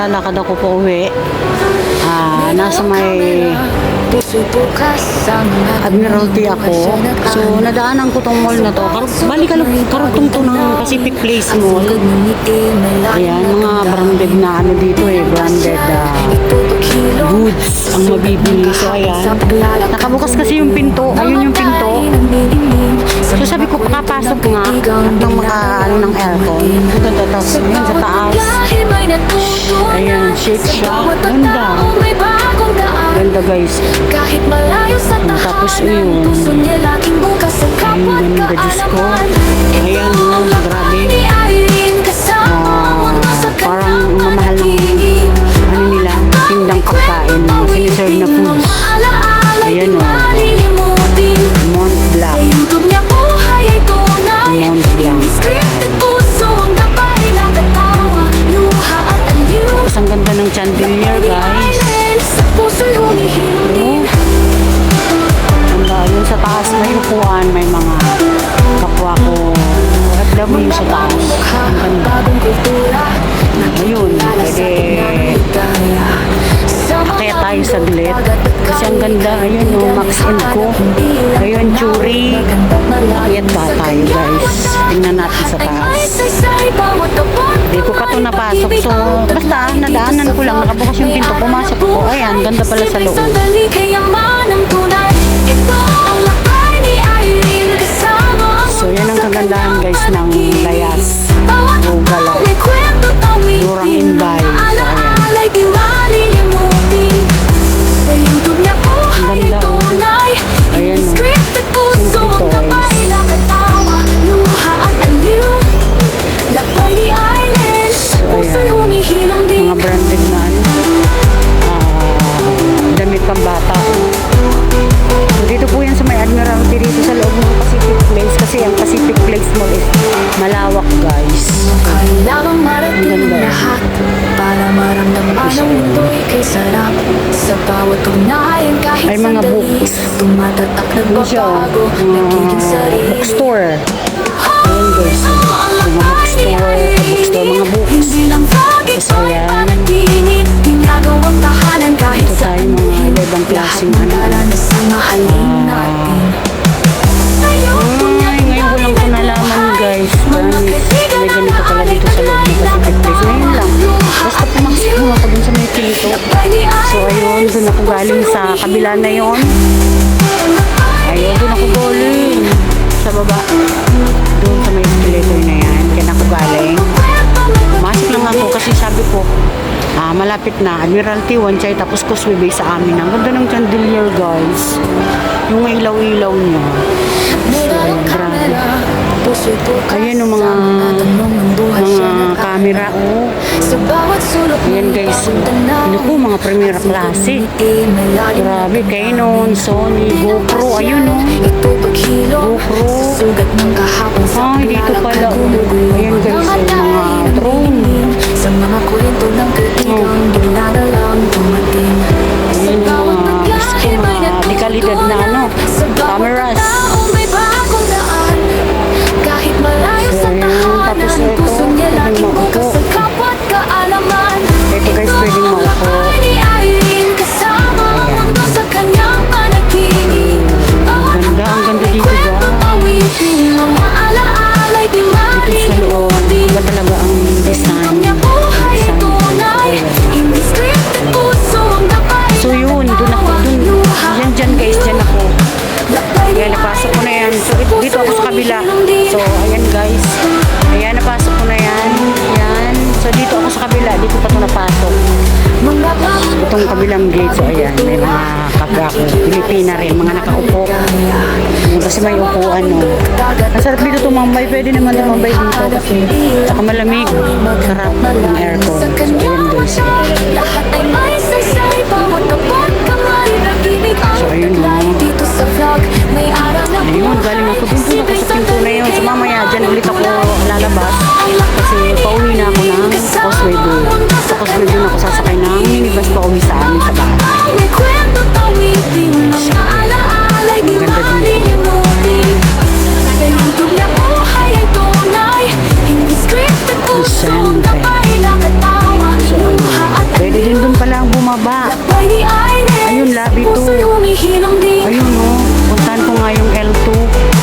naglalakad ako pa uwi. Nasa may Admiralty ako. So, nadaanan ko tong mall na to. Bali karugtong to ng Pacific Place Mall. Ayan, mga branded na ano dito branded goods ang mabibili. So, ayan. Nakabukas kasi yung pinto. Ayun yung pinto. So, sabi ko, pakapasok nga ng ano ng aircon. Tapos, yun sa taas. Ayan, shake shop. Ganda. Ganda guys. Tapos yun. Ayun, ganda Diyos ko. Ayan, grabe. Parang mamahal ng ano nila, tindang pagkain. Siniserve na foods. Ayan o. Mont Blanc. Mont Blanc. Tapos ang ganda ng chandelier guys. Yun sa taas may upuan, may mga kapwa ko at dami yung sa taas. Ang ganda. Ayun, pwede kaya tayo saglit kasi ang ganda. Ayun Max & Co. Ayun, Churi. Kaya ba tayo guys, tingnan natin sa taas. Hindi ko pa ito napasok, so basta nadaanan ko lang, nakabukas yung pinto, pumasok ko. Ayan, ganda pala sa loob. So yan ang kagandahan guys ng Layas o Galaw Durang Inbay. So ayan, ang ganda ayan simple toys. So ayan, mga branded na damit pang bata. So, dito po yan sa may Admiralty dito sa loob ng Pacific Place kasi ang Pacific Place Mall is malawak guys. Kailangang marating lahat para maramdaman ang mundo'y kay sarap sa bawat ugnayan kahit ay mga books. Tumatatak nagbabago, nagiging sarili. Bookstore. Ayan guys. Mga bookstore, mga books. Hindi lang bagay ko ay panaginip, ginagawang tahanan kahit ito tayo mga iba-ibang klaseng ano. sa mahalin natin. Ngayon ko lang po nalaman guys. May ganito pala dito sa loob ng Pacific Place. Ngayon lang. Basta pumasok mo ako dun sa may pinto. So ayun, dun ako galing sa kabila na yun. Ayun, dun ako galing. Sa baba. Dun sa may escalator na yan. Kaya ako galing. Pumasok lang ako kasi sabi ko, malapit na. Admiralty, Wanchay, tapos Causeway Bay sa amin. Ang ganda ng chandelier guys. Yung ilaw-ilaw niya. So, ayun, grabe. Ayan yung mga camera. Ayan guys. Naku, mga premier klase. Grabe, Canon, Sony, GoPro. Ayun GoPro. Ay, dito pala. Ayan guys, mga drone. Sa mga kwento ng kaibigan, dinadalang dumating. Ayan yung mga dekalidad na cameras. Kahit malayo sa tahanan, puso niya laging bukas sa kapwa't kaalaman. Ito guys, pwedeng maupo. Kasama ang mundo sa kanyang panaginip. Ang ganda dito guys. Mga alaala'y di Dito sa loob, iba talaga ang design. So yun, dun ako. Dyan guys, dyan ako. Ayan, napasok ko na yan. So dito ako sa kabila. So ayan guys. Ayan, napasok ko na yan. Ayan. So dito ako sa kabila. Dito pa ito napasok. Itong kabilang gate. So ayan, may mga kabra ko. Pilipina rin, mga nakaupo. Kasi may upuan Masarap dito tumambay. Pwede naman tumambay dito kasi saka malamig. Sarap ng aircon. So ayan guys. So ayun ayun, galing ako dun ako sa pinto na yun. So mamaya dyan ulit ako lalabas kasi pauwi na ako ng Causeway Bay. Sa Causeway Bay ako sasakay ng minibus pauwi sa amin sa bahay. Ganda dito. Siyempre. So ni Ines. Ayun, lobby 2. Puso'y humihilom din. Ayun oh, puntahan ko nga yung L2.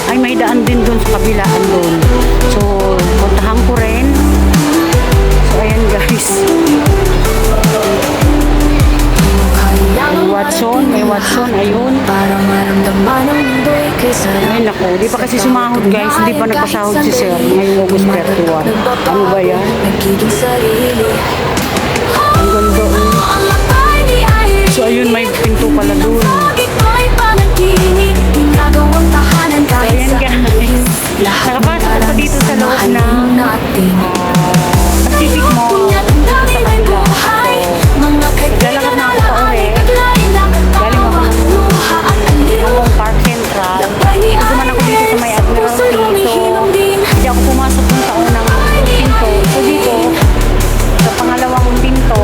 Ay, may daan din doon sa kabilaan doon. So, puntahan ko rin. So, ayan guys. May Watson, ayun. Para maramdaman ang mundo'y kay sarap. Ay, naku, di pa kasi sumahod guys. Hindi pa nagpasahod si Sir. Ngayong August 31. Ano ba yan? Nagiging sarili. Ang ganda oh. Ang matay ni Ines. So, ayun, may pinto pala doon. Bakit ko'y panaginip? Ginagawang tahanan kahit Ayan, sa guys. amin. Lahat Nakapasok ako dito sa loob ng ng natin. Pacific Mall. Dami may buhay. Mga Lalakad na ako pa uwi. Galing ako ng Hong Park Central. Duman ako dito sa may Admiralty. So, hindi ako pumasok dun sa unang pinto. So, dito, sa pangalawang pinto,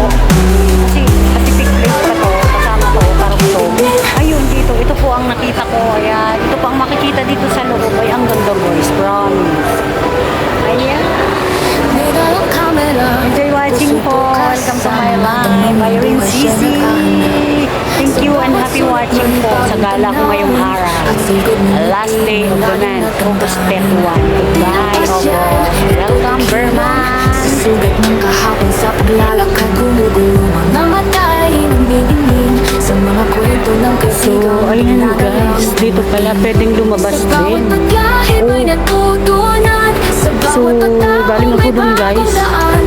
kasi Pacific Place pa to, kasama to, parang to. Ayun, dito, ito po ang nakita ko. Ayan, ito po ang makikita dito sa loob. Ay, ang ganda boys, promise. Ayan. Enjoy watching po. Welcome to my live. Irene Sisi. Thank you and happy watching po sa gala ko ngayong araw. Last day of the month, August 31. Goodbye, Obo. Welcome, Berman. Sugat ng kahapon sa paglalakad gumugulo mga matay nanginginig sa mga kwento ng So, kasigaw. ayun guys. Dito pala pwedeng lumabas Sa bawat din. paglahi mo'y natutunan. Sa So, bawat tao galing ako may dun, guys. bagong daan.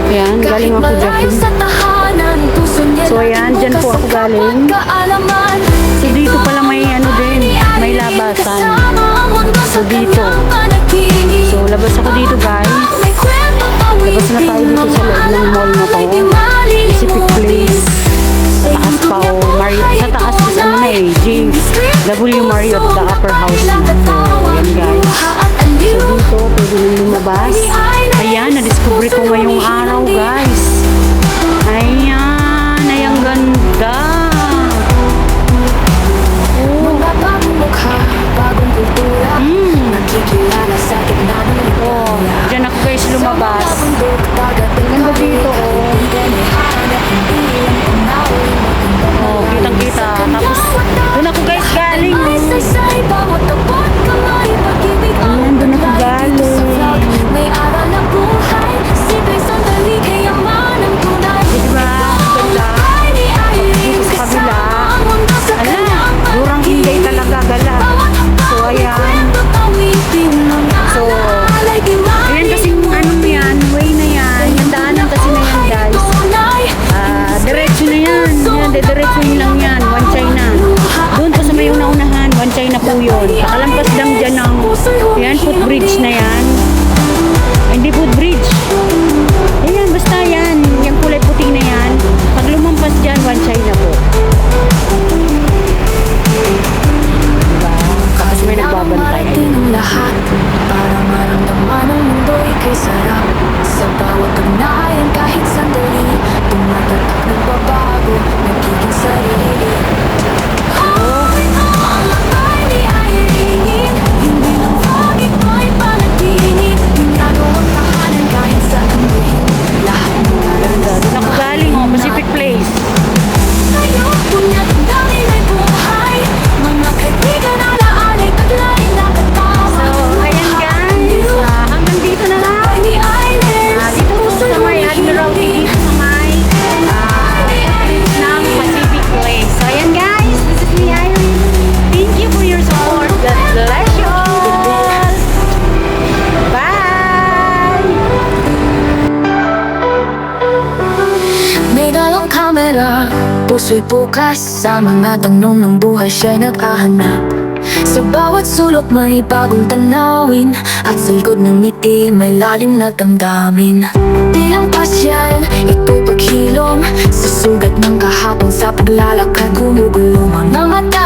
Ayan, galing ako Kahit malayo dyan. sa tahanan, puso niya So, ayan, dyan po ako galing. kaalaman. So, dito pala may ano din. May labasan. So, dito. So, labas ako dito guys. Labas na tayo dito sa loob ng mall na to. Pacific Place. Sa taas pa o. Sa taas is ano na eh. W Marriott, the upper house na. So, ayan guys. So, dito, pwede nang lumabas. Ayan, na-discover ko ngayong araw guys. Ayan, ay ang ganda. Mga bagong mukha, bagong kultura. Nakikilala sa gitna ng Oh, dyan ako guys lumabas. Ganda dito, oh. Oh, kitang-kita. Tapos, doon ako guys galing. Ayan, doon ako galing. May aral na buhay. Simpleng sandali, kayaman ang tunay. Diba? Ganda. Dito sa kabila. Ala, durang hindi talaga gala. So, ayan. So, ayan kasi ano yan, way na yan. Yung daanan kasi na yan guys. Diretso na yan. Yan, diretso yun lang yan. One China. Doon po sa may una-unahan, One China po yun. Pakalampas lang dyan ng, yan, footbridge na yan. Ay, hindi footbridge. Ayan, basta yan. Yung kulay puti na yan. Pag lumampas dyan, One China po. Diba? Tapos may nagbabantay. Ng lahat para maramdaman ang mundo'y kay sarap. Sa bawat ugnayan kahit sandali, tumatatak ng babago, nagiging sarili. Ang matay ni Irene, hindi lang bakit ko'y panaginip. Ginagawang tahanan kahit sa kanduhin. Lahat ng karanasan. Doon ako galing, oh, Pacific Place. Ngayon, punya't ang dami may buhay. Mga kaibigan alaan ay taglay na katawa. So, ayan guys. Hanggang dito na lang. Dito po sa may Admiralty, sa may ng Pacific Place. So, ayan guys. This is me, Irene. Thank you for your support. God bless you all. Bye! May dalawang kamera, puso'y bukas. Sa mga tanong ng buhay siya'y naghahanap. Sa bawat sulok may bagong tanawin. At sa likod ng ngiti may lalim na damdamin. Di lang pasyal, ito'y paghilom. Sa sugat ng kahapon sa paglalakad gumugulong. Mga mata